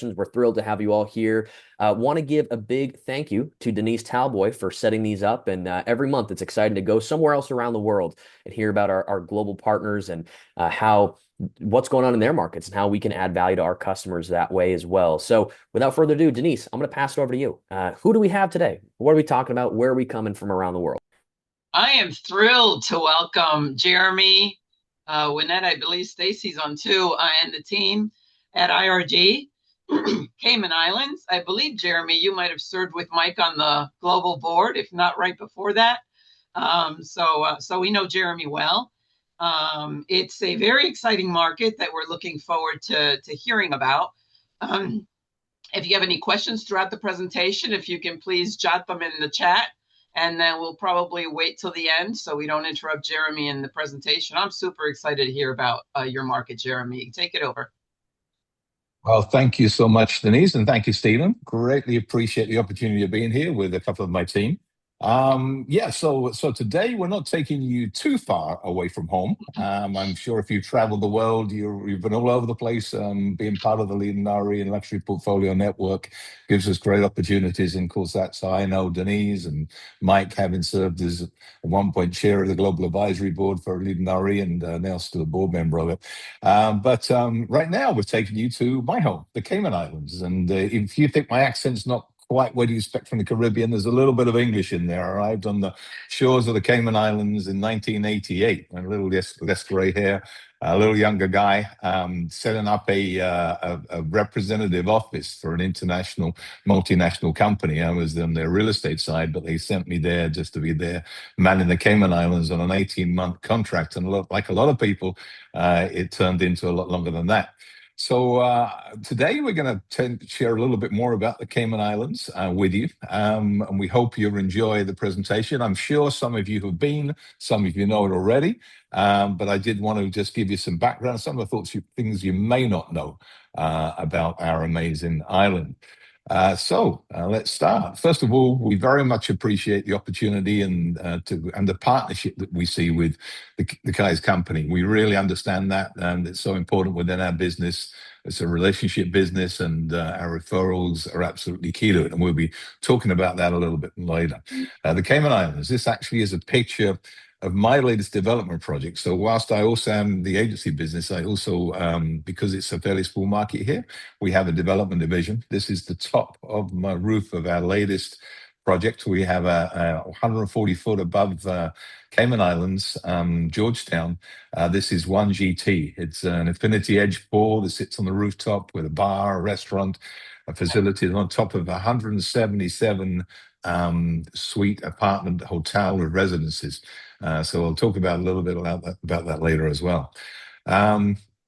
questions. We're thrilled to have you all here. Want to give a big thank you to Denise Talboy for setting these up. And every month it's exciting to go somewhere else around the world and hear about our global partners and how what's going on in their markets and how we can add value to our customers that way as well. So without further ado, Denise, I'm going to pass it over to you. Who do we have today? What are we talking about? Where are we coming from around the world? I am thrilled to welcome Jeremy, Winnett, I believe Stacy's on too, and the team at IRG, Cayman Islands. I believe, Jeremy, you might have served with Mike on the global board, if not right before that. So we know Jeremy well. It's a very exciting market that we're looking forward to hearing about. If you have any questions throughout the presentation, if you can please jot them in the chat, and then we'll probably wait till the end so we don't interrupt Jeremy in the presentation. I'm super excited to hear about your market, Jeremy. Take it over. Well, thank you so much, Denise, and thank you, Stephen. Greatly appreciate the opportunity of being here with a couple of my team. So today we're not taking you too far away from home. I'm sure if you travel the world, you've been all over the place. Being part of the leading RE and luxury portfolio network gives us great opportunities. And of course, that's how I know Denise and Mike, having served as at one point chair of the global advisory board for leading RE and now still a board member of it. But right now we're taking you to my home, the Cayman Islands. And if you think my accent's not quite what you expect from the Caribbean, there's a little bit of English in there. I arrived on the shores of the Cayman Islands in 1988, a little less gray hair, a little younger guy, setting up a representative office for an international, multinational company. I was on their real estate side, but they sent me there just to be there, manning the Cayman Islands on an 18-month contract. And like a lot of people, it turned into a lot longer than that. So today we're going to share a little bit more about the Cayman Islands with you, and we hope you enjoy the presentation. I'm sure some of you have been, some of you know it already, but I did want to just give you some background, some of the things you may not know about our amazing island. Let's start. First of all, we very much appreciate the opportunity and the partnership that we see with the Kai's company. We really understand that, and it's so important within our business. It's a relationship business, and our referrals are absolutely key to it. And we'll be talking about that a little bit later. The Cayman Islands. This actually is a picture of my latest development project. So whilst I also am the agency business, I also, because it's a fairly small market here, we have a development division. This is the top of my roof of our latest project. We have a 140 foot above Cayman Islands, Georgetown. This is 1GT. It's an infinity edge pool that sits on the rooftop with a bar, a restaurant, a facility on top of 177 suite apartment hotel with residences. So I'll talk about a little bit about that later as well.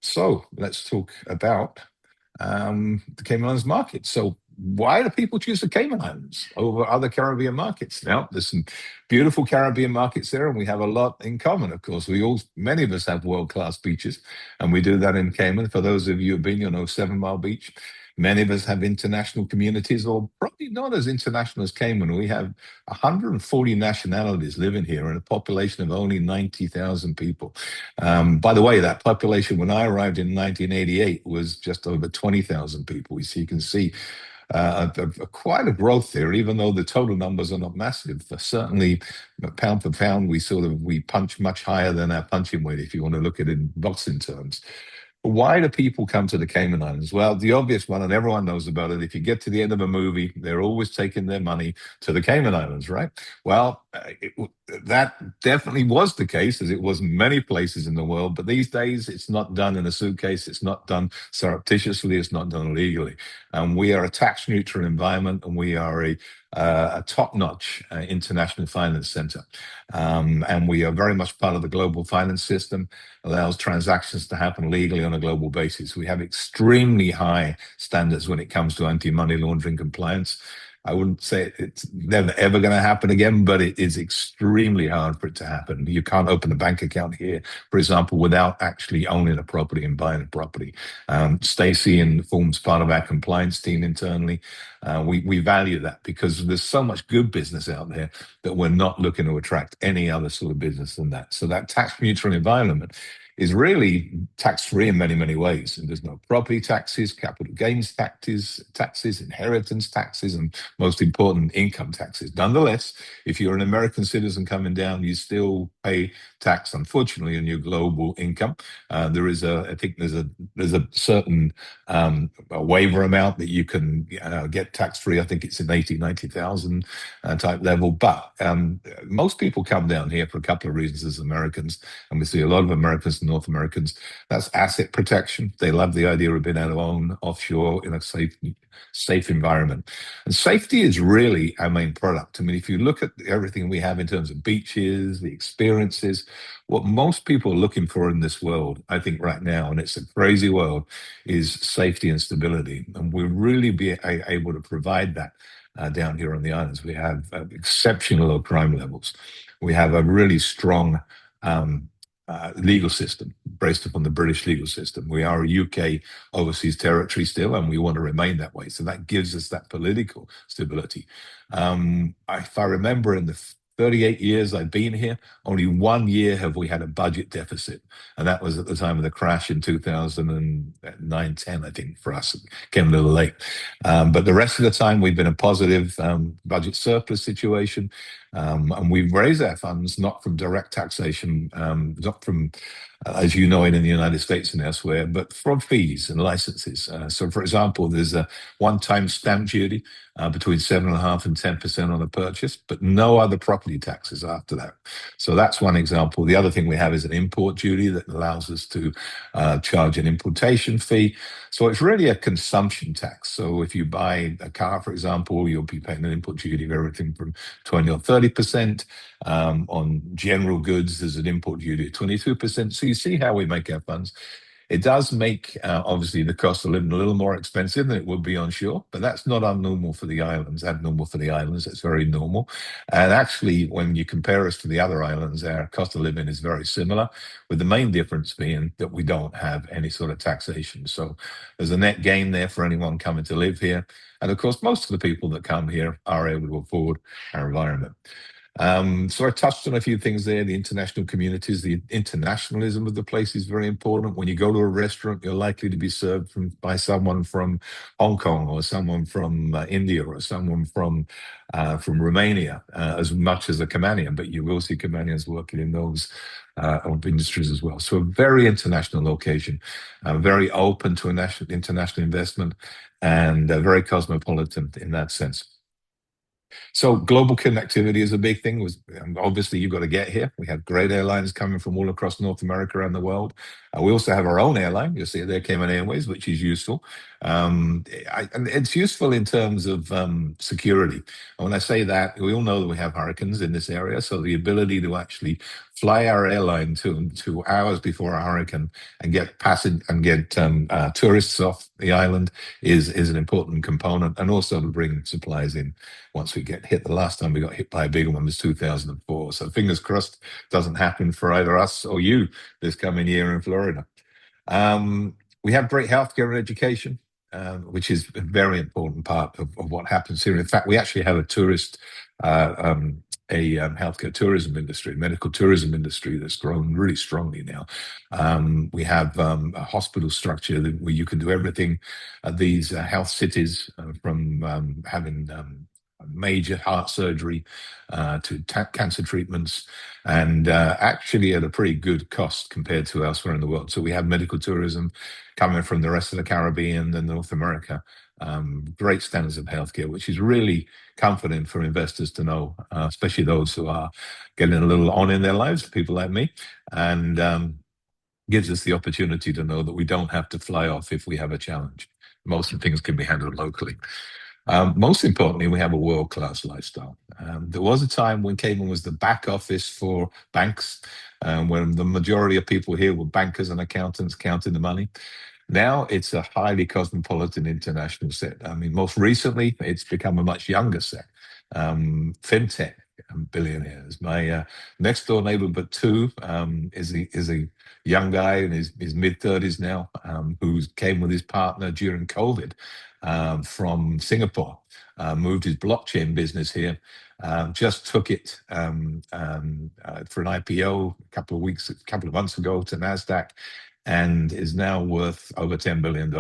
So let's talk about the Cayman Islands market. So why do people choose the Cayman Islands over other Caribbean markets? Now, there's some beautiful Caribbean markets there, and we have a lot in common, of course. Many of us have world-class beaches, and we do that in Cayman. For those of you who've been, 7 Mile Beach. Many of us have international communities, or probably not as international as Cayman. We have 140 nationalities living here and a population of only 90,000 people. By the way, that population when I arrived in 1988 was just over 20,000 people. So you can see quite a growth there, even though the total numbers are not massive. Certainly, pound for pound, we punch much higher than our punching weight, if you want to look at it in boxing terms. Why do people come to the Cayman Islands? Well, the obvious one, and everyone knows about it, if you get to the end of a movie, they're always taking their money to the Cayman Islands, right? Well, that definitely was the case, as it was in many places in the world. But these days, it's not done in a suitcase. It's not done surreptitiously. It's not done illegally. We are a tax-neutral environment, and we are a top-notch international finance center. And we are very much part of the global finance system, allows transactions to happen legally on a global basis. We have extremely high standards when it comes to anti-money laundering compliance. I wouldn't say it's never ever going to happen again, but it is extremely hard for it to happen. You can't open a bank account here, for example, without actually owning a property and buying a property. Stacey forms part of our compliance team internally. We value that because there's so much good business out there that we're not looking to attract any other sort of business than that. So that tax neutral environment is really tax-free in many, many ways. And there's no property taxes, capital gains taxes, inheritance taxes, and most important, income taxes. Nonetheless, if you're an American citizen coming down, you still pay tax, unfortunately, on your global income. I think there's a certain a waiver amount that you can get tax-free. I think it's an 80, 90,000 type level. But most people come down here for a couple of reasons as Americans, and we see a lot of Americans and North Americans. That's asset protection. They love the idea of being able to own offshore in a safe environment. And safety is really our main product. I mean, if you look at everything we have in terms of beaches, the experiences, what most people are looking for in this world, I think right now, and it's a crazy world, is safety and stability. And we'll really be able to provide that down here on the islands. We have exceptional low crime levels. We have a really strong um, legal system based upon the British legal system. We are a UK overseas territory still, and we want to remain that way. So that gives us that political stability. If I remember, in the 38 years I've been here, only 1 year have we had a budget deficit. And that was at the time of the crash in 2009, 10, I think, for us. It came a little late. But the rest of the time, we've been a positive budget surplus situation. And we've raised our funds not from direct taxation, not from, as you know, in the United States and elsewhere, but from fees and licenses. So, for example, there's a one-time stamp duty between 7.5% and 10% on a purchase, but no other property taxes after that. So that's one example. The other thing we have is an import duty that allows us to charge an importation fee. So it's really a consumption tax. So if you buy a car, for example, you'll be paying an import duty of everything from 20 or 30%. On general goods, there's an import duty of 22%. So you see how we make our funds. It does make, obviously, the cost of living a little more expensive than it would be on shore, but that's not abnormal for the islands. Abnormal for the islands, it's very normal. And actually, when you compare us to the other islands, our cost of living is very similar, with the main difference being that we don't have any sort of taxation. So there's a net gain there for anyone coming to live here. And of course, most of the people that come here are able to afford our environment. So I touched on a few things there. The international communities, the internationalism of the place is very important. When you go to a restaurant, you're likely to be served by someone from Hong Kong, or someone from India, or someone from Romania, as much as a Caymanian. But you will see Caymanians working in those industries as well. So a very international location, very open to international investment, and very cosmopolitan in that sense. So global connectivity is a big thing. Obviously, you've got to get here. We have great airlines coming from all across North America and the world. We also have our own airline. You'll see it there, Cayman Airways, which is useful. And it's useful in terms of security. And when I say that, we all know that we have hurricanes in this area. So the ability to actually fly our airline to 2 hours before a hurricane and get tourists off the island is an important component, and also to bring supplies in once we get hit. The last time we got hit by a bigger one was 2004. So fingers crossed doesn't happen for either us or you this coming year in Florida. We have great healthcare and education, which is a very important part of what happens here. In fact, we actually have healthcare tourism industry, medical tourism industry that's grown really strongly now. We have a hospital structure where you can do everything at these health cities, from having major heart surgery to cancer treatments, and actually at a pretty good cost compared to elsewhere in the world. So we have medical tourism coming from the rest of the Caribbean and North America. Great standards of healthcare, which is really comforting for investors to know, especially those who are getting a little on in their lives, people like me, and gives us the opportunity to know that we don't have to fly off if we have a challenge. Most of the things can be handled locally. Most importantly, we have a world-class lifestyle. There was a time when Cayman was the back office for banks, when the majority of people here were bankers and accountants counting the money. Now it's a highly cosmopolitan international set. I mean, most recently, it's become a much younger set. Fintech billionaires. My next door neighbor, but two, is a young guy in his mid 30s now, who came with his partner during COVID. from Singapore, moved his blockchain business here, just took it for an IPO a couple of months ago to NASDAQ, and is now worth over $10 billion.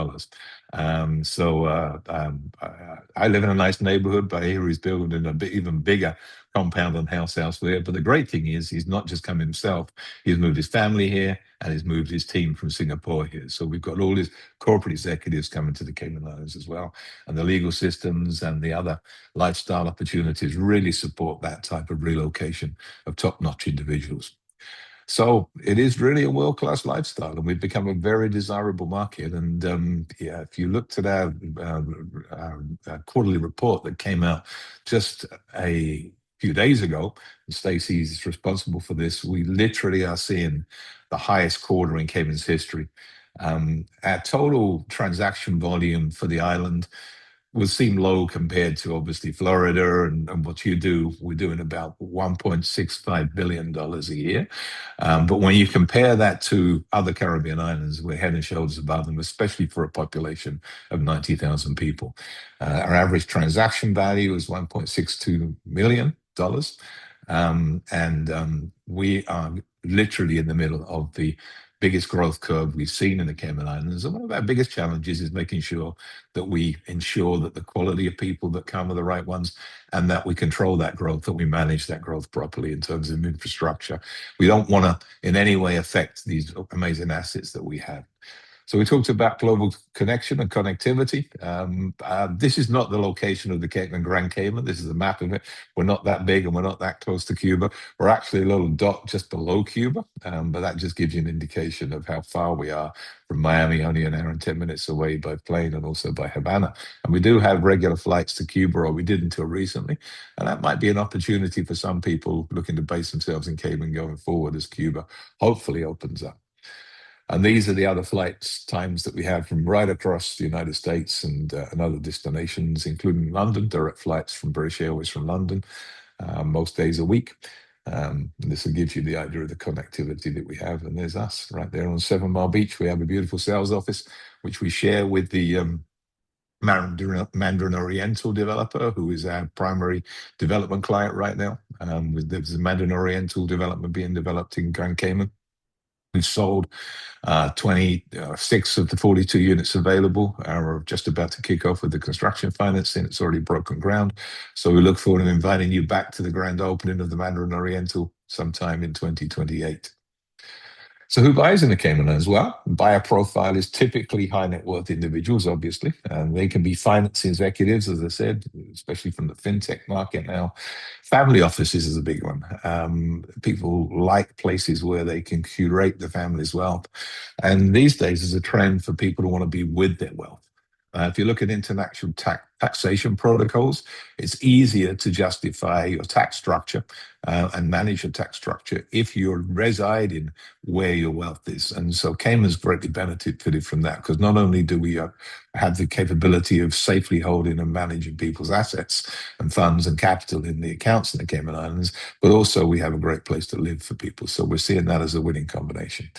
I live in a nice neighborhood, but I hear he's building even bigger compound and house there. But the great thing is he's not just come himself, he's moved his family here and he's moved his team from Singapore here. So we've got all his corporate executives coming to the Cayman Islands as well. And the legal systems and the other lifestyle opportunities really support that type of relocation of top-notch individuals. So it is really a world-class lifestyle, and we've become a very desirable market. And yeah, if you looked at our quarterly report that came out just a few days ago, and Stacey's responsible for this, we literally are seeing the highest quarter in Cayman's history. Our total transaction volume for the island will seem low compared to obviously Florida and what you do. We're doing about $1.65 billion a year. But when you compare that to other Caribbean islands, we're head and shoulders above them, especially for a population of 90,000 people. Our average transaction value is $1.62 million. We are literally in the middle of the biggest growth curve we've seen in the Cayman Islands. And one of our biggest challenges is making sure that we ensure that the quality of people that come are the right ones, and that we control that growth, that we manage that growth properly in terms of infrastructure. We don't want to in any way affect these amazing assets that we have. So we talked about global connection and connectivity. This is not the location of the Cayman, Grand Cayman. This is a map of it. We're not that big and we're not that close to Cuba. We're actually a little dot just below Cuba, but that just gives you an indication of how far we are from Miami, only an hour and 10 minutes away by plane, and also by Havana. And we do have regular flights to Cuba, or we did until recently. And that might be an opportunity for some people looking to base themselves in Cayman going forward as Cuba hopefully opens up. And these are the other flights times that we have from right across the United States and other destinations, including London, direct flights from British Airways from London, most days a week. This will give you the idea of the connectivity that we have. And there's us right there on 7 Mile Beach. We have a beautiful sales office, which we share with the Mandarin Oriental developer, who is our primary development client right now. There's a Mandarin Oriental development being developed in Grand Cayman. We've sold 26 of the 42 units available. We're just about to kick off with the construction financing. It's already broken ground. So we look forward to inviting you back to the grand opening of the Mandarin Oriental sometime in 2028. So who buys in the Cayman Islands? Well, buyer profile is typically high net worth individuals, obviously, and they can be finance executives, as I said, especially from the fintech market now. Family offices is a big one. People like places where they can curate the family's wealth. And these days, there's a trend for people to want to be with their wealth. If you look at international taxation protocols, it's easier to justify your tax structure and manage your tax structure if you're residing where your wealth is. And so Cayman's greatly benefited from that, because not only do we have the capability of safely holding and managing people's assets and funds and capital in the accounts in the Cayman Islands, but also we have a great place to live for people. So we're seeing that as a winning combination.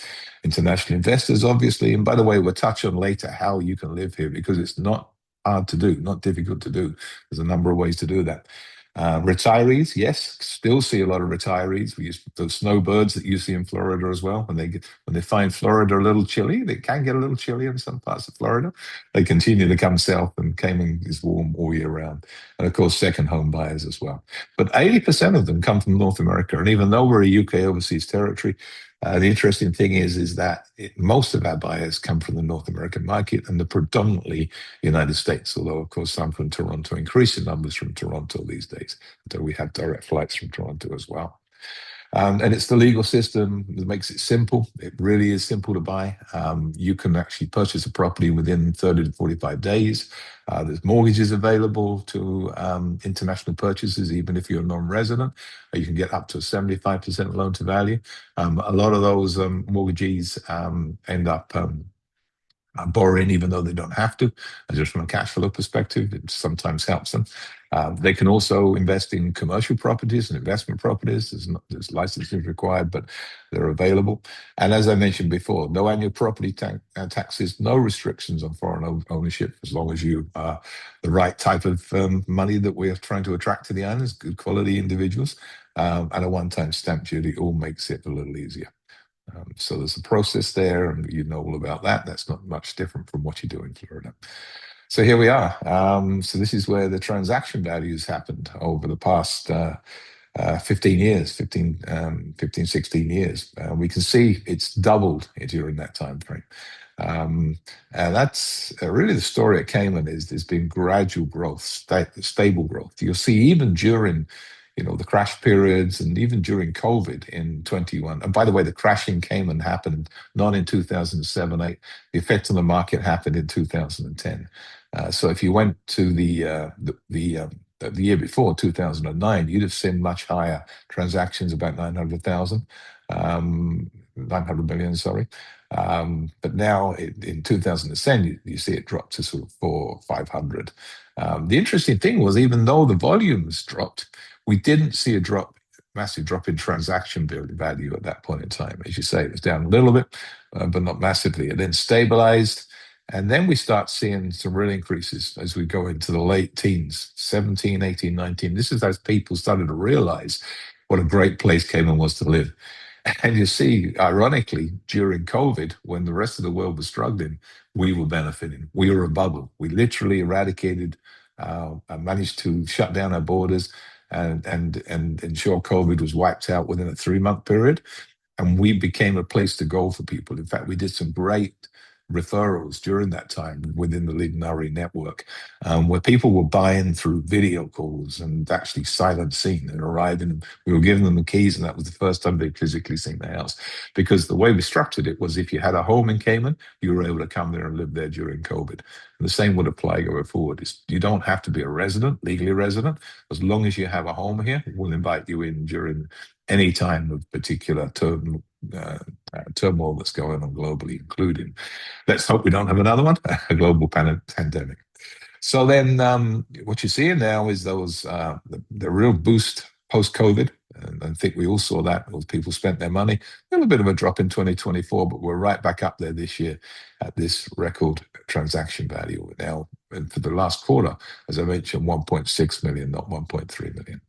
International investors, obviously, and by the way, we'll touch on later how you can live here, because it's not hard to do, not difficult to do. There's a number of ways to do that. Retirees, yes, still see a lot of retirees. We use those snowbirds that you see in Florida as well. When they find Florida a little chilly, they can get a little chilly in some parts of Florida. They continue to come south, and Cayman is warm all year round. And of course, second home buyers as well. But 80% of them come from North America. And even though we're a UK overseas territory, the interesting thing is that most of our buyers come from the North American market, and they're predominantly United States, although, of course, some from Toronto, increasing numbers from Toronto these days, though we have direct flights from Toronto as well. And it's the legal system that makes it simple. It really is simple to buy. You can actually purchase a property within 30 to 45 days. There's mortgages available to international purchases, even if you're a non-resident. You can get up to a 75% loan to value. A lot of those mortgagees end up borrowing even though they don't have to. And just from a cash flow perspective, it sometimes helps them. They can also invest in commercial properties and investment properties. There's licensing required, but they're available. And as I mentioned before, no annual property taxes, no restrictions on foreign ownership, as long as you are the right type of money that we're trying to attract to the islands, good quality individuals, and a one-time stamp duty all makes it a little easier. So there's a process there, and you know all about that. That's not much different from what you do in Florida. So here we are. So this is where the transaction values happened over the past 15 years, 16 years. We can see it's doubled during that time frame. And that's really the story at Cayman is there's been gradual growth, stable growth. You'll see even during the crash periods and even during COVID in 21. And by the way, the crash in Cayman happened not in 2007, 8. The effect on the market happened in 2010. So if you went to the year before, 2009, you'd have seen much higher transactions, about 900 million, sorry. But now in 2010, you see it drop to sort of 500. The interesting thing was, even though the volumes dropped, we didn't see massive drop in transaction value at that point in time. As you say, it was down a little bit, but not massively. It then stabilized. And then we start seeing some real increases as we go into the late teens, 17, 18, 19. This is as people started to realize what a great place Cayman was to live. And you see, ironically, during COVID, when the rest of the world was struggling, we were benefiting. We were a bubble. We literally eradicated, managed to shut down our borders and ensure COVID was wiped out within a 3-month period. And we became a place to go for people. In fact, we did some great referrals during that time within the Lidnari network, where people were buying through video calls and actually sight unseen and arriving. We were giving them the keys, and that was the first time they'd physically seen the house. Because the way we structured it was if you had a home in Cayman, you were able to come there and live there during COVID. And the same would apply going forward. You don't have to be a resident, legally resident. As long as you have a home here, we'll invite you in during any time of particular turmoil that's going on globally, including, let's hope we don't have another one, a global pandemic. So then what you're seeing now is the real boost post-COVID. And I think we all saw that as people spent their money. A little bit of a drop in 2024, but we're right back up there this year at this record transaction value. Now, and for the last quarter, as I mentioned, 1.6 million, not 1.3 million.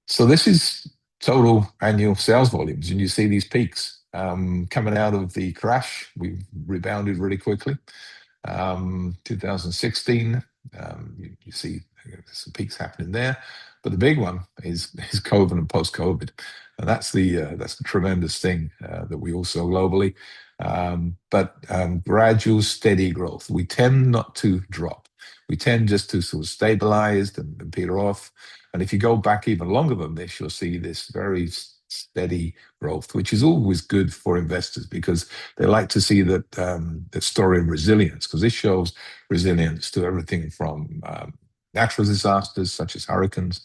So this is total annual sales volumes, and you see these peaks coming out of the crash. We've rebounded really quickly. 2016, you see some peaks happening there, but the big one is COVID and post-COVID, and that's the tremendous thing that we all saw globally. But gradual, steady growth. We tend not to drop. We tend just to sort of stabilize and peter off. And if you go back even longer than this, you'll see this very steady growth, which is always good for investors because they like to see that story of resilience, because this shows resilience to everything from natural disasters such as hurricanes.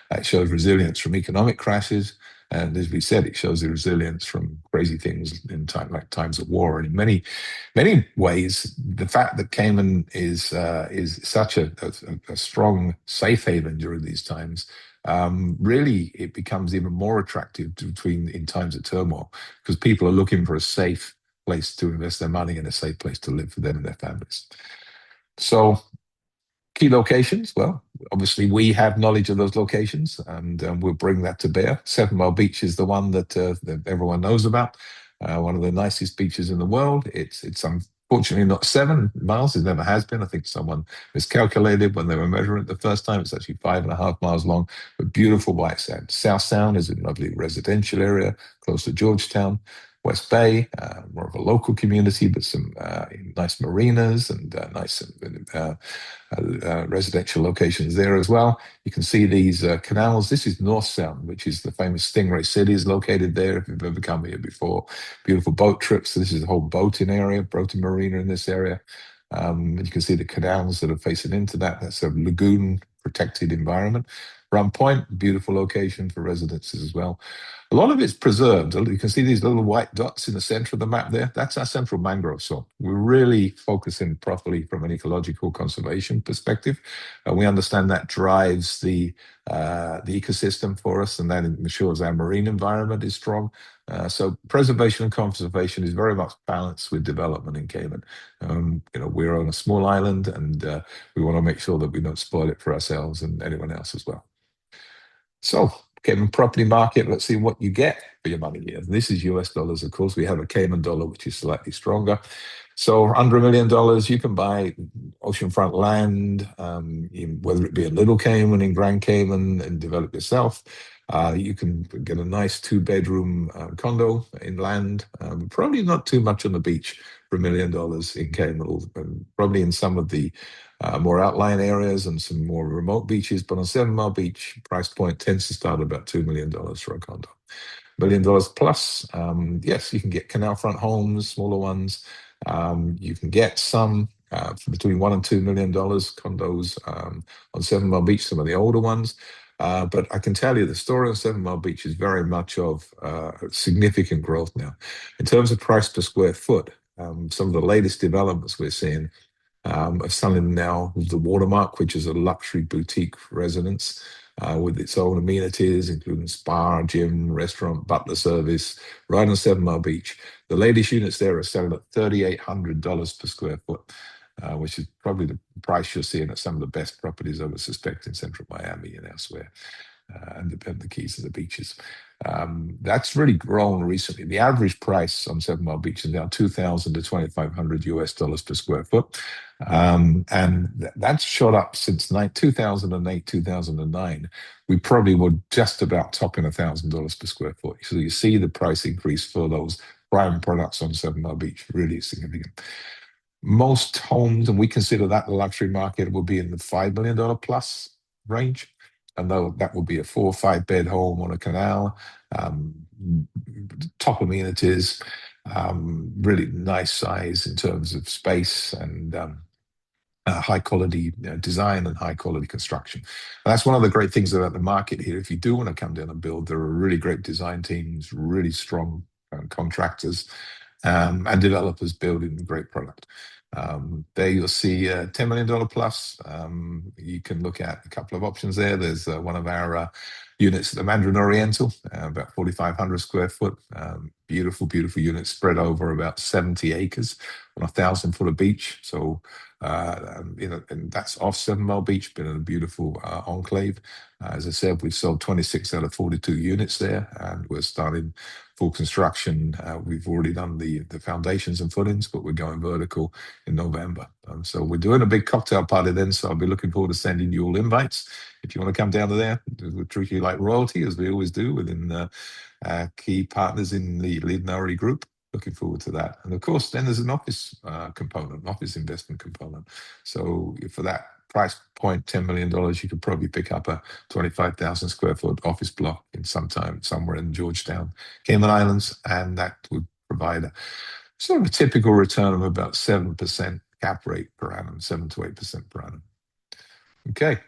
It shows resilience from economic crashes. And as we said, it shows the resilience from crazy things in times of war. And in many ways, the fact that Cayman is such a strong safe haven during these times, really it becomes even more attractive in times of turmoil, because people are looking for a safe place to invest their money and a safe place to live for them and their families. So key locations, well, obviously we have knowledge of those locations, and we'll bring that to bear. 7 Mile Beach is the one that everyone knows about, one of the nicest beaches in the world. It's unfortunately not 7 miles, it never has been. I think someone miscalculated when they were measuring it the first time. It's actually 5.5 miles long, but beautiful white sand. South Sound is a lovely residential area close to Georgetown. West Bay, more of a local community, but some nice marinas and nice residential locations there as well. You can see these canals. This is North Sound, which is the famous Stingray City, is located there if you've ever come here before. Beautiful boat trips. So this is a whole boating area, boating marina in this area. You can see the canals that are facing into that. That's a lagoon protected environment. Rum Point, beautiful location for residences as well. A lot of it's preserved. You can see these little white dots in the center of the map there. That's our central mangrove swamp. We're really focusing properly from an ecological conservation perspective. We understand that drives the ecosystem for us, and that ensures our marine environment is strong. So preservation and conservation is very much balanced with development in Cayman. We're on a small island, and we want to make sure that we don't spoil it for ourselves and anyone else as well. So, Cayman property market, let's see what you get for your money here. This is US dollars, of course. We have a Cayman dollar, which is slightly stronger. So, under $1 million, you can buy oceanfront land, whether it be a Little Cayman in Grand Cayman and develop yourself. You can get a nice two-bedroom condo in land, probably not too much on the beach for $1 million in Cayman, probably in some of the more outlying areas and some more remote beaches. But on 7 Mile Beach, price point tends to start about $2 million for a condo. $1 million plus, yes, you can get canal front homes, smaller ones. You can get some for between $1 and $2 million condos on 7 Mile Beach, some of the older ones. But I can tell you the story on 7 Mile Beach is very much of significant growth now. In terms of price per square foot, some of the latest developments we're seeing are selling now the Watermark, which is a luxury boutique residence with its own amenities, including spa, gym, restaurant, butler service, right on 7 Mile Beach. The latest units there are selling at $3,800 per square foot, which is probably the price you're seeing at some of the best properties I would suspect in central Miami and elsewhere, and the keys to the beaches. That's really grown recently. The average price on 7 Mile Beach is now $2,000 to $2,500 US dollars per square foot. And that's shot up since 2008, 2009. We probably were just about topping $1,000 per square foot. So you see the price increase for those prime products on 7 Mile Beach really significant. Most homes, and we consider that the luxury market, will be in the $5 million plus range. And though that will be a 4 or 5 bed home on a canal, top amenities, really nice size in terms of space and high quality design and high quality construction. And that's one of the great things about the market here. If you do want to come down and build, there are really great design teams, really strong contractors, and developers building a great product. There you'll see $10 million plus. You can look at a couple of options there. There's one of our units at the Mandarin Oriental, about 4,500 square foot. Beautiful, beautiful unit spread over about 70 acres on 1,000 foot of beach. So, and that's off 7 Mile Beach, been in a beautiful enclave. As I said, we've sold 26 out of 42 units there, and we're starting full construction. We've already done the foundations and footings, but we're going vertical in November. So we're doing a big cocktail party then, so I'll be looking forward to sending you all invites. If you want to come down to there, we'll treat you like royalty, as we always do within key partners in the Lead Nari group. Looking forward to that. And of course, then there's an office component, office investment component. So for that price point, $10 million, you could probably pick up a 25,000 square foot office block in sometime somewhere in Georgetown, Cayman Islands, and that would provide a sort of a typical return of about 7% cap rate per annum, 7 to 8% per annum. Okay.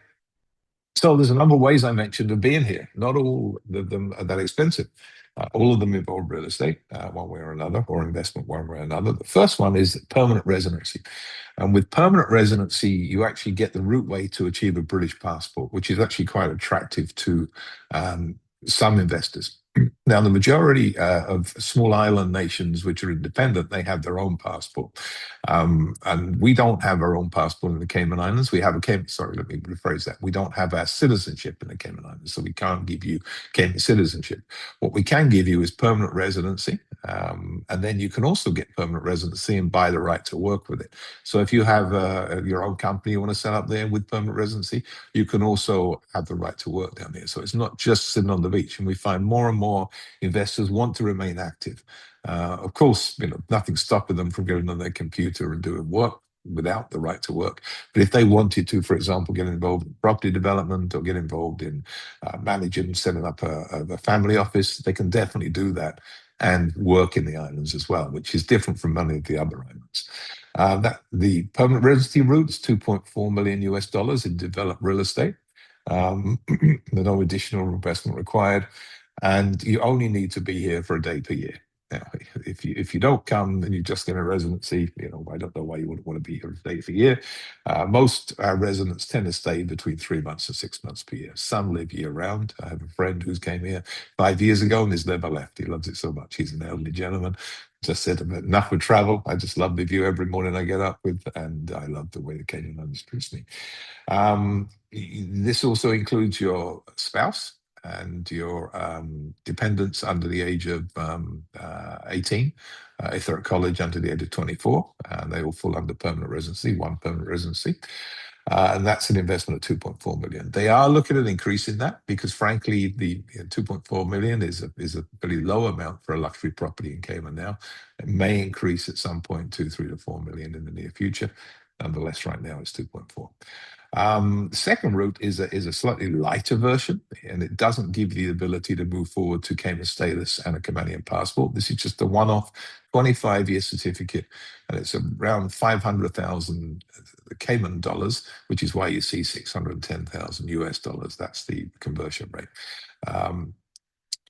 So there's a number of ways I mentioned of being here. Not all of them are that expensive. All of them involve real estate, one way or another, or investment one way or another. The first one is permanent residency. And with permanent residency, you actually get the route way to achieve a British passport, which is actually quite attractive to some investors. Now, the majority of small island nations which are independent, they have their own passport. And we don't have our own passport in the Cayman Islands. We have sorry, let me rephrase that. We don't have our citizenship in the Cayman Islands, so we can't give you Cayman citizenship. What we can give you is permanent residency. And then you can also get permanent residency and buy the right to work with it. So if you have your own company you want to set up there with permanent residency, you can also have the right to work down there. So it's not just sitting on the beach. And we find more and more investors want to remain active. Of course, nothing's stopping them from getting on their computer and doing work without the right to work. But if they wanted to, for example, get involved in property development or get involved in managing, setting up a family office, they can definitely do that and work in the islands as well, which is different from many of the other islands. The permanent residency route is 2.4 million US dollars in developed real estate. No additional investment required. and you only need to be here for a day per year. Now, if you don't come and you just get a residency, I don't know why you wouldn't want to be here a day per year. Most residents tend to stay between 3 months and 6 months per year. Some live year round. I have a friend who's came here 5 years ago and has never left. He loves it so much. He's an elderly gentleman. Just said enough with travel. I just love the view every morning I get up with, and I love the way the Cayman Islands treats me. This also includes your spouse and your dependents under the age of 18. If they're at college, under the age of 24, and they all fall under permanent residency, one permanent residency. And that's an investment of 2.4 million. They are looking at increasing that because, frankly, the 2.4 million is a very low amount for a luxury property in Cayman now. It may increase at some point to 3 to 4 million in the near future. Nonetheless, right now it's 2.4. The second route is a slightly lighter version, and it doesn't give you the ability to move forward to Cayman status and a Caymanian passport. This is just a one-off 25-year certificate, and it's around 500,000 Cayman dollars, which is why you see 610,000 US dollars. That's the conversion rate.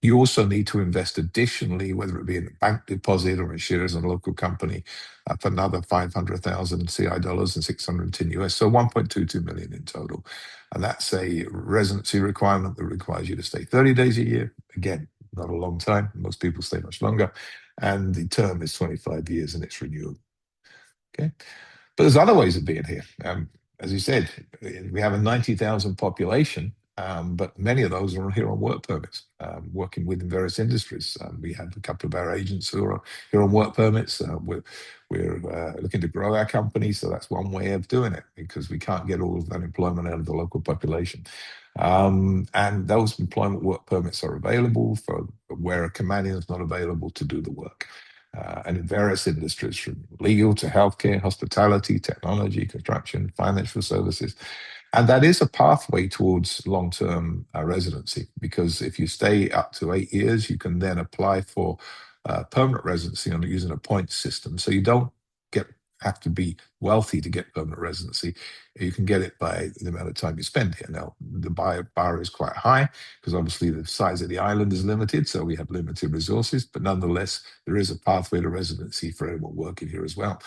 You also need to invest additionally, whether it be in a bank deposit or in shares in a local company, for another 500,000 CI dollars and 610 US, so 1.22 million in total. And that's a residency requirement that requires you to stay 30 days a year. Again, not a long time. Most people stay much longer. And the term is 25 years and it's renewable. Okay. But there's other ways of being here. As you said, we have a 90,000 population, but many of those are here on work permits, working within various industries. We have a couple of our agents who are here on work permits. We're looking to grow our company, so that's one way of doing it because we can't get all of that employment out of the local population. And those employment work permits are available for where a Caymanian is not available to do the work. And in various industries, from legal to healthcare, hospitality, technology, construction, financial services. And that is a pathway towards long-term residency, because if you stay up to 8 years, you can then apply for permanent residency using a points system. So you don't have to be wealthy to get permanent residency. You can get it by the amount of time you spend here. Now, the bar is quite high because obviously the size of the island is limited, so we have limited resources, but nonetheless, there is a pathway to residency for anyone working here as well.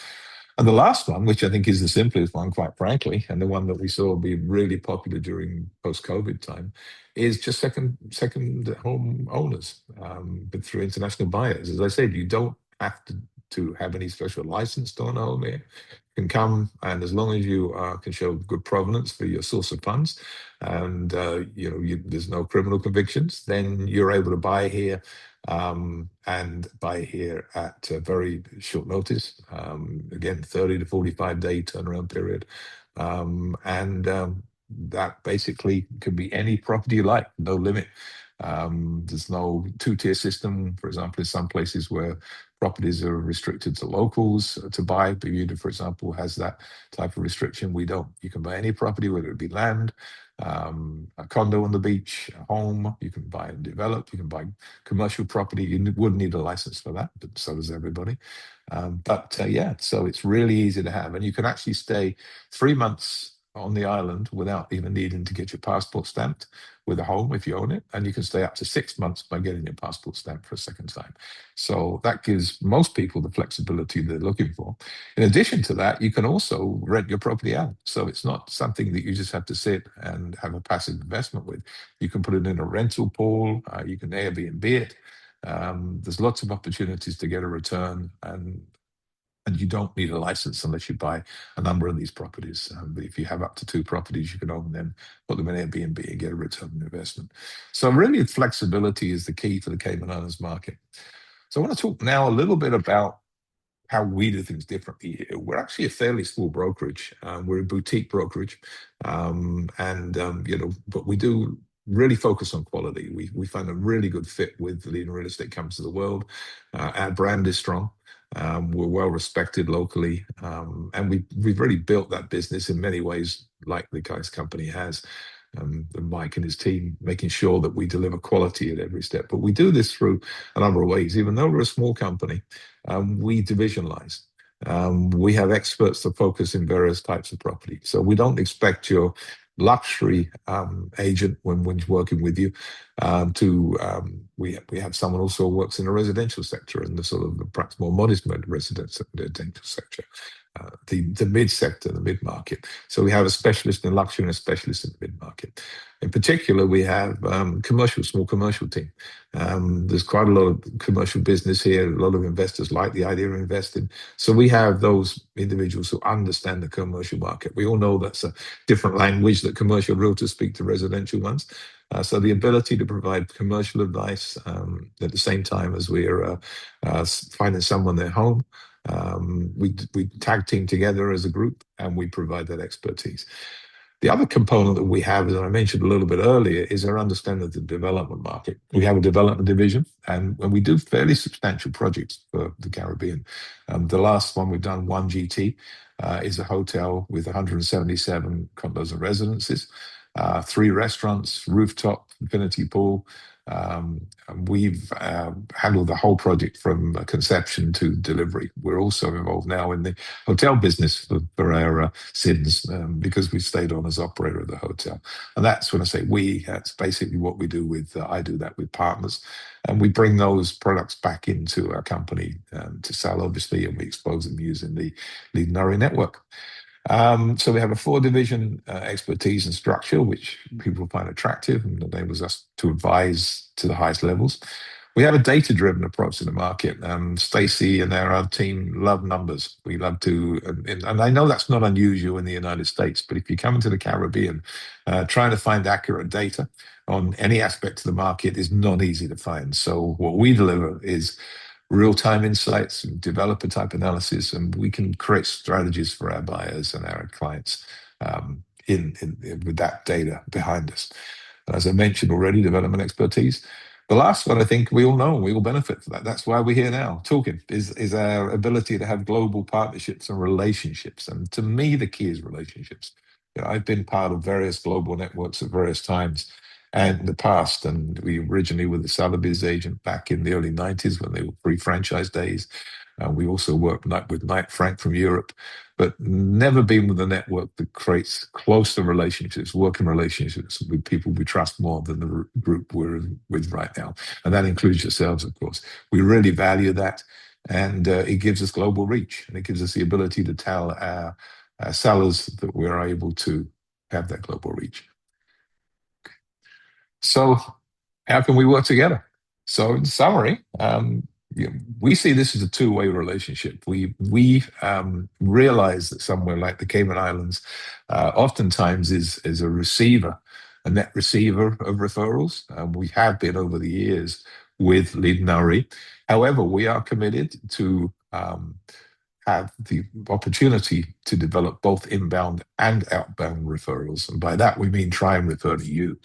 And the last one, which I think is the simplest one, quite frankly, and the one that we saw be really popular during post-COVID time, is just second home owners, but through international buyers. As I said, you don't have to have any special license to own a home here. You can come, and as long as you can show good provenance for your source of funds, and there's no criminal convictions, then you're able to buy here, and buy here at a very short notice. Again, 30 to 45-day turnaround period, and that basically could be any property you like, no limit. There's no two-tier system, for example, in some places where properties are restricted to locals to buy. Bermuda, for example, has that type of restriction. We don't. You can buy any property, whether it be land, a condo on the beach, a home. You can buy and develop. You can buy commercial property. You wouldn't need a license for that, but so does everybody. Yeah, so it's really easy to have. And you can actually stay 3 months on the island without even needing to get your passport stamped with a home if you own it. And you can stay up to 6 months by getting your passport stamped for a second time. So that gives most people the flexibility they're looking for. In addition to that, you can also rent your property out. So it's not something that you just have to sit and have a passive investment with. You can put it in a rental pool. You can Airbnb it. There's lots of opportunities to get a return, and you don't need a license unless you buy a number of these properties. But if you have up to 2 properties, you can own them, put them in Airbnb and get a return on investment. So really, flexibility is the key to the Cayman Islands market. So I want to talk now a little bit about how we do things differently here. We're actually a fairly small brokerage. We're a boutique brokerage, but we do really focus on quality. We find a really good fit with the leading real estate companies of the world. Our brand is strong. We're well respected locally, and we've really built that business in many ways, like the Guy's company has. Mike and his team making sure that we deliver quality at every step. But we do this through a number of ways. Even though we're a small company, we divisionalize. We have experts that focus in various types of property. So we don't expect your luxury agent when he's working with you, we have someone also who works in the residential sector and the sort of perhaps more modest residential sector, the mid sector, the mid market. So we have a specialist in luxury and a specialist in the mid market. In particular, we have small commercial team. There's quite a lot of commercial business here. A lot of investors like the idea of investing. So we have those individuals who understand the commercial market. We all know that's a different language that commercial realtors speak to residential ones. So the ability to provide commercial advice at the same time as we're finding someone their home. We tag team together as a group and we provide that expertise. The other component that we have, as I mentioned a little bit earlier, is our understanding of the development market. We have a development division, and when we do fairly substantial projects for the Caribbean, the last one we've done, 1GT, is a hotel with 177 condos and residences, 3 restaurants, rooftop, infinity pool. And we've handled the whole project from conception to delivery. We're also involved now in the hotel business for our SIDS because we stayed on as operator of the hotel. And that's when I say we, that's basically what we do with, I do that with partners. And we bring those products back into our company to sell, obviously, and we expose them using the Lead Nari network. So we have a 4-division expertise and structure, which people find attractive and enables us to advise to the highest levels. We have a data-driven approach to the market. Stacey and our team love numbers. We love to, and I know that's not unusual in the United States, but if you come into the Caribbean, trying to find accurate data on any aspect of the market is not easy to find. So what we deliver is real-time insights and developer type analysis, and we can create strategies for our buyers and our clients with that data behind us. And as I mentioned already, development expertise. The last one, I think we all know, we all benefit from that. That's why we're here now talking, is our ability to have global partnerships and relationships. And to me, the key is relationships. I've been part of various global networks at various times and in the past. And we originally were the Sotheby's agent back in the early 90s when they were pre-franchise days. We also worked with Knight Frank from Europe, but never been with a network that creates closer relationships, working relationships with people we trust more than the group we're with right now. And that includes yourselves, of course. We really value that. And it gives us global reach, and it gives us the ability to tell our sellers that we're able to have that global reach. So how can we work together? So in summary, we see this as a two-way relationship. We realize that somewhere like the Cayman Islands oftentimes is a receiver, a net receiver of referrals. We have been over the years with Lead Nari. However, we are committed to have the opportunity to develop both inbound and outbound referrals. And by that, we mean try and refer to you.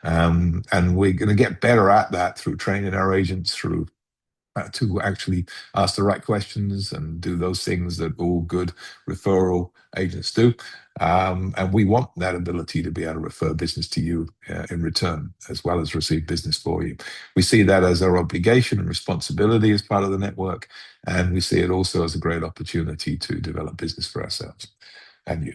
And we're going to get better at that through training our agents, through to actually ask the right questions and do those things that all good referral agents do. And we want that ability to be able to refer business to you in return, as well as receive business for you. We see that as our obligation and responsibility as part of the network. And we see it also as a great opportunity to develop business for ourselves and you.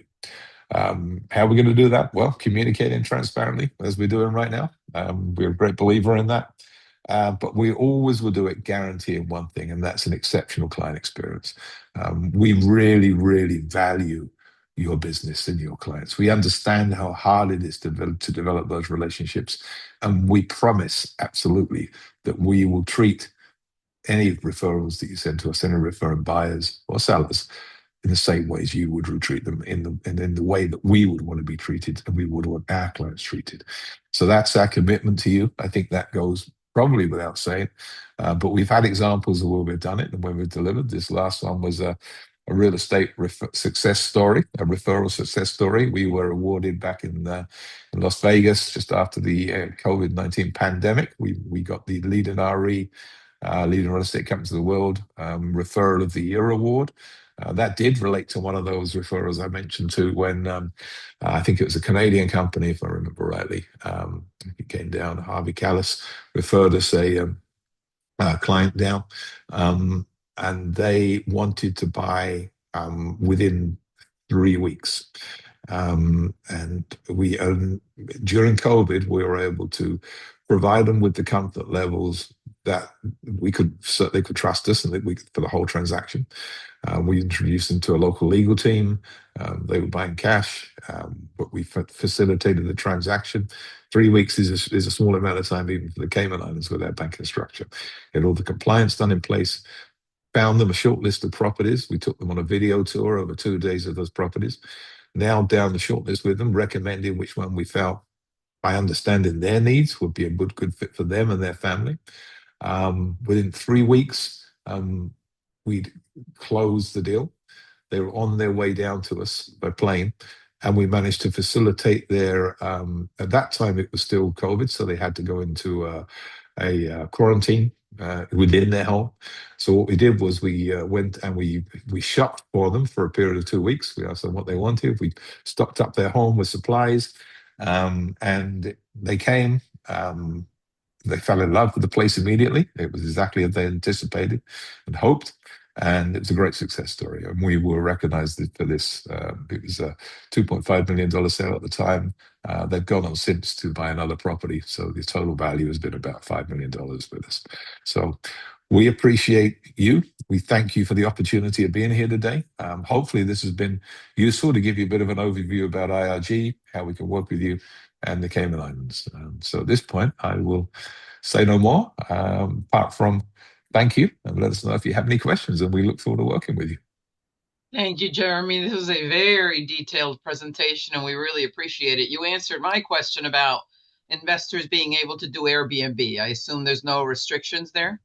How are we going to do that? Well, communicating transparently, as we're doing right now. We're a great believer in that. But we always will do it guaranteeing one thing, and that's an exceptional client experience. We really, really value your business and your clients. We understand how hard it is to develop those relationships. And we promise absolutely that we will treat any referrals that you send to us, any referring buyers or sellers, in the same way as you would treat them in the way that we would want to be treated and we would want our clients treated. So that's our commitment to you. I think that goes probably without saying, but we've had examples of where we've done it and when we've delivered. This last one was a real estate success story, a referral success story. We were awarded back in Las Vegas just after the COVID-19 pandemic. We got the Lead Nari, leading real estate companies of the world, Referral of the Year award. That did relate to one of those referrals I mentioned to when I think it was a Canadian company, if I remember rightly. It came down, Harvey Callis referred us a client down, and they wanted to buy within 3 weeks. And during COVID, we were able to provide them with the comfort levels that so they could trust us, and that we for the whole transaction. We introduced them to a local legal team. They were buying cash, but we facilitated the transaction. 3 weeks is a small amount of time, even for the Cayman Islands, with their banking structure. Had all the compliance done in place. Found them a short list of properties. We took them on a video tour over 2 days of those properties. Now down the short list with them, recommending which one we felt, by understanding their needs, would be a good fit for them and their family. Within 3 weeks, we'd closed the deal. They were on their way down to us by plane, and we managed to facilitate their. At that time, it was still COVID, so they had to go into a quarantine within their home. So what we did was we went and we shopped for them for a period of 2 weeks. We asked them what they wanted. We stocked up their home with supplies, and they came. They fell in love with the place immediately. It was exactly as they anticipated and hoped. And it was a great success story. And we were recognized for this. It was a $2.5 million sale at the time. They've gone on since to buy another property. So the total value has been about $5 million with us. So we appreciate you. We thank you for the opportunity of being here today. Hopefully this has been useful to give you a bit of an overview about IRG, how we can work with you, and the Cayman Islands. So at this point, I will say no more, apart from thank you, and let us know if you have any questions, and we look forward to working with you. Thank you, Jeremy. This was a very detailed presentation, and we really appreciate it. You answered my question about investors being able to do Airbnb. I assume there's no restrictions there?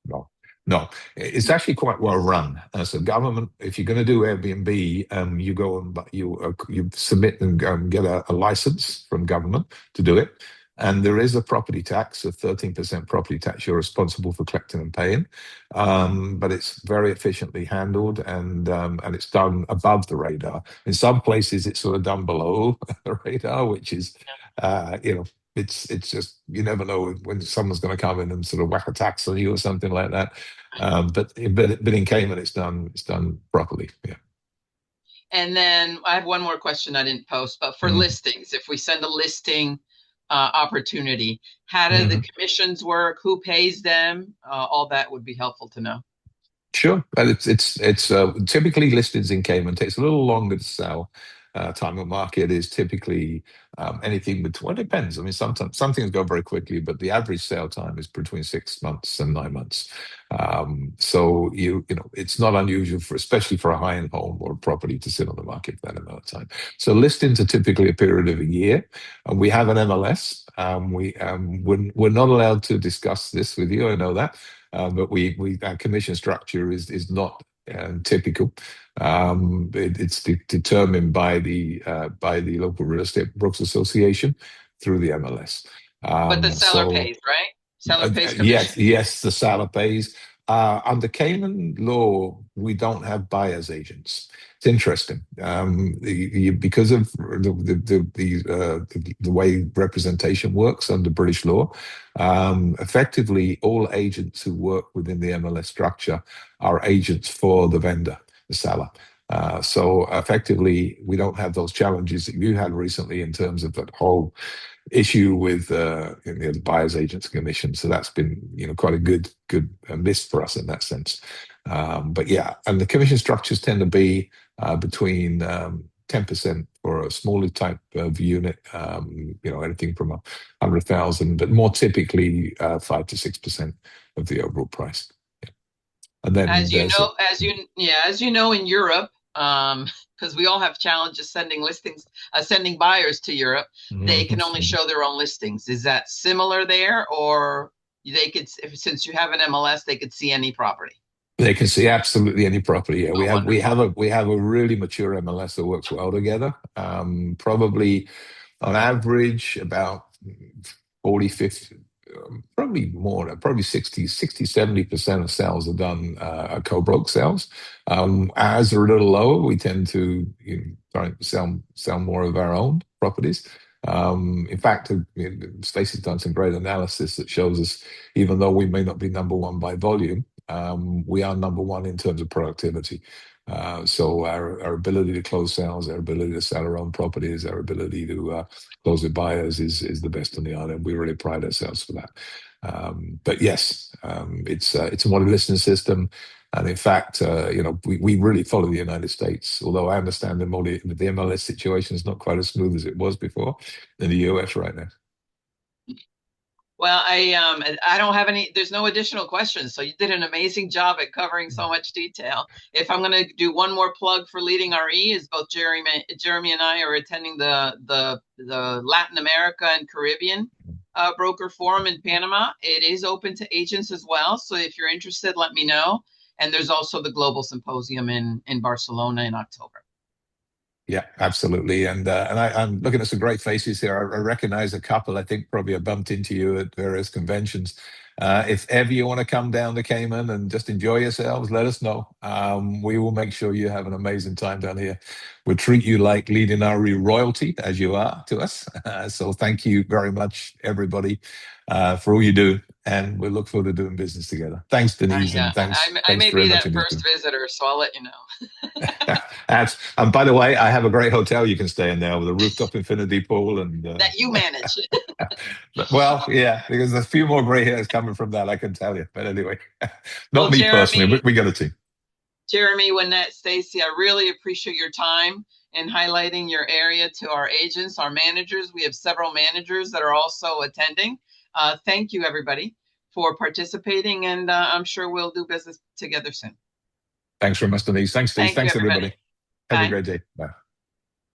No, no, it's actually quite well run. As a government, if you're going to do Airbnb, you go and you submit and get a license from government to do it. And there is a property tax, a 13% property tax you're responsible for collecting and paying. But it's very efficiently handled, and it's done above the radar. In some places, it's sort of done below the radar, which is, it's just, you never know when someone's going to come in and sort of whack a tax on you or something like that. But in Cayman, it's done properly. Yeah. And then I have one more question I didn't post, but for listings, if we send a listing opportunity, how do the commissions work? Who pays them? All that would be helpful to know. Sure, but it's typically listings in Cayman takes a little longer to sell. Time of market is typically anything between. Well, it depends. I mean, sometimes some things go very quickly, but the average sale time is between 6 months and 9 months. So it's not unusual especially for a high-end home or a property, to sit on the market for that amount of time. So listings are typically a period of a year, and we have an MLS. We're not allowed to discuss this with you. I know that. But our commission structure is not typical. It's determined by the local real estate brokers association through the MLS. But the seller pays, right? Seller pays commission. Yes, the seller pays. Under Cayman law, we don't have buyer's agents. It's interesting because of the way representation works under British law. Effectively, all agents who work within the MLS structure are agents for the vendor, the seller. So effectively, we don't have those challenges that you had recently in terms of that whole issue with the buyer's agents commission. So that's been quite a good miss for us in that sense. But yeah, and the commission structures tend to be between 10% for a smaller type of unit, anything from 100,000, but more typically 5 to 6% of the overall price. Yeah. And then as you know, in Europe, because we all have challenges sending buyers to Europe, they can only show their own listings. Is that similar there, or they could, since you have an MLS, they could see any property? They can see absolutely any property. Yeah, we have a really mature MLS that works well together. Probably on average about 40, 50, probably more, probably 60, 70% of sales are done co-broke sales. As they're a little lower, we tend to try to sell more of our own properties. In fact, Stacey's done some great analysis that shows us, even though we may not be number one by volume, we are number one in terms of productivity. So our ability to close sales, our ability to sell our own properties, our ability to close with buyers is the best on the island. We really pride ourselves for that. But yes, it's a money listening system. And in fact, we really follow the United States, although I understand the MLS situation is not quite as smooth as it was before in the US right now. Well, I don't have any, there's no additional questions. So you did an amazing job at covering so much detail. If I'm going to do one more plug for Leading RE, is both Jeremy and I are attending the Latin America and Caribbean broker forum in Panama. It is open to agents as well. So if you're interested, let me know. And there's also the Global Symposium in Barcelona in October. Yeah, absolutely. And I'm looking at some great faces here. I recognize a couple. I think probably I bumped into you at various conventions. If ever you want to come down to Cayman and just enjoy yourselves, let us know. We will make sure you have an amazing time down here. We'll treat you like Leading RE royalty, as you are to us. So thank you very much, everybody, for all you do. And we look forward to doing business together. Thanks, Denise, and I thanks may very be much that indeed. first visitor, so I'll let you know. And by the way, I have a great hotel you can stay in there with a rooftop infinity pool and That you manage. well, yeah, because there's a few more gray hairs coming from that, I can tell you. But anyway, not Well, me personally. We got a team. Jeremy, Wynette, Stacy, I really appreciate your time in highlighting your area to our agents, our managers. We have several managers that are also attending. Thank you, everybody, for participating, and I'm sure we'll do business together soon. Thanks very much, Denise. Thanks, Steve. Thank you, Thanks, everybody. everybody. Have a Bye. great day. Bye.